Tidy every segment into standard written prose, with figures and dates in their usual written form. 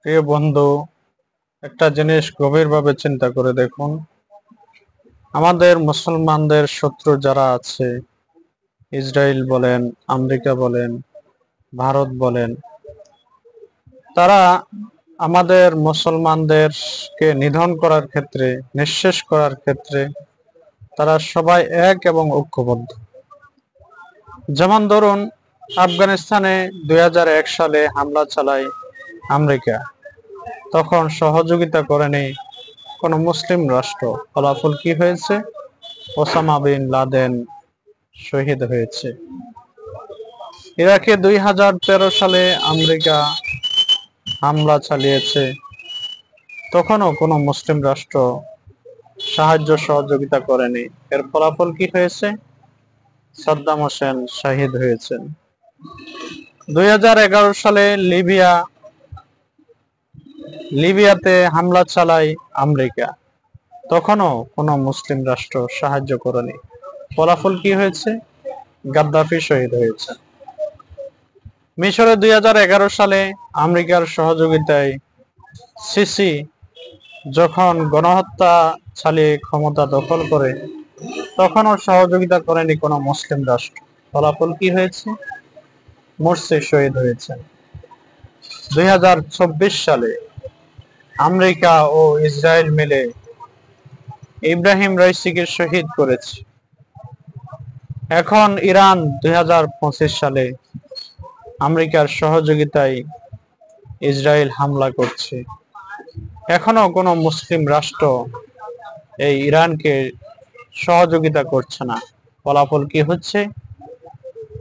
প্রিয় বন্ধু, একটা জিনিস গভীরভাবে চিন্তা করে দেখুন। আমাদের মুসলমানদের শত্রু যারা আছে, ইসরায়েল বলেন, আমেরিকা বলেন, ভারত বলেন, তারা আমাদের মুসলমানদেরকে নিধন করার ক্ষেত্রে, নিঃশেষ করার ক্ষেত্রে তারা সবাই এক এবং ঐক্যবদ্ধ। যেমন ধরুন, আফগানিস্তানে 2001 সালে হামলা চালায় আমেরিকা, তখন সহযোগিতা করেনি কোন মুসলিম রাষ্ট্র। ফলাফল কি হয়েছে? ওসামা বিন লাদেন শহীদ হয়েছে। ইরাকে 2013 সালে আমেরিকা হামলা চালিয়েছে, তখনও কোনো মুসলিম রাষ্ট্র সাহায্য সহযোগিতা করেনি। এর ফলাফল কি হয়েছে? সাদ্দাম হোসেন শহীদ হয়েছেন। 2011 সালে লিবিয়াতে হামলা চালায় আমেরিকা, তখনও কোনো মুসলিম রাষ্ট্র সাহায্য করেনি। ফলাফল কি হয়েছে? গাদ্দাফি শহীদ হয়েছে। মিশরে 2011 সালে আমেরিকার সহযোগিতায় সিসি যখন গণহত্যা চালিয়ে ক্ষমতা দখল করে, তখনও সহযোগিতা করেনি কোনো মুসলিম রাষ্ট্র। ফলাফল কি হয়েছে? মোরসি শহীদ হয়েছেন। 2024 সালে আমেরিকা ও ইসরায়েল মিলে ইব্রাহিম রাইসিকে শহীদ করেছে। এখন ইরান 2025 সালে আমেরিকার সহযোগিতায় ইসরায়েল হামলা করছে, এখনো কোনো মুসলিম রাষ্ট্র এই ইরানকে সহযোগিতা করছে না। ফলাফল কি হচ্ছে?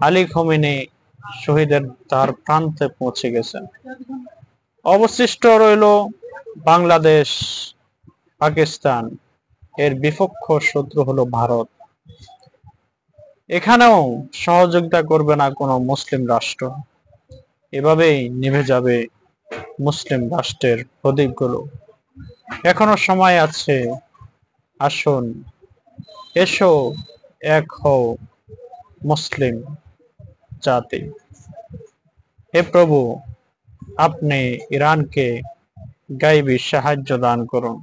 আলী খমেনি শহীদের তার প্রান্তে পৌঁছে গেছেন। অবশিষ্ট রইল বাংলাদেশ, পাকিস্তান, এর বিপক্ষ শত্রু হলো ভারত। এখানেও সহযোগিতা করবে না কোনো মুসলিম রাষ্ট্র। এভাবেই নিভে যাবে মুসলিম রাষ্ট্রের প্রদীপগুলো। এখনো সময় আছে, আসুন, এসো, এক হও মুসলিম জাতি। হে প্রভু, আপনি ইরানকে গাইবী সাহায্য দান করুন।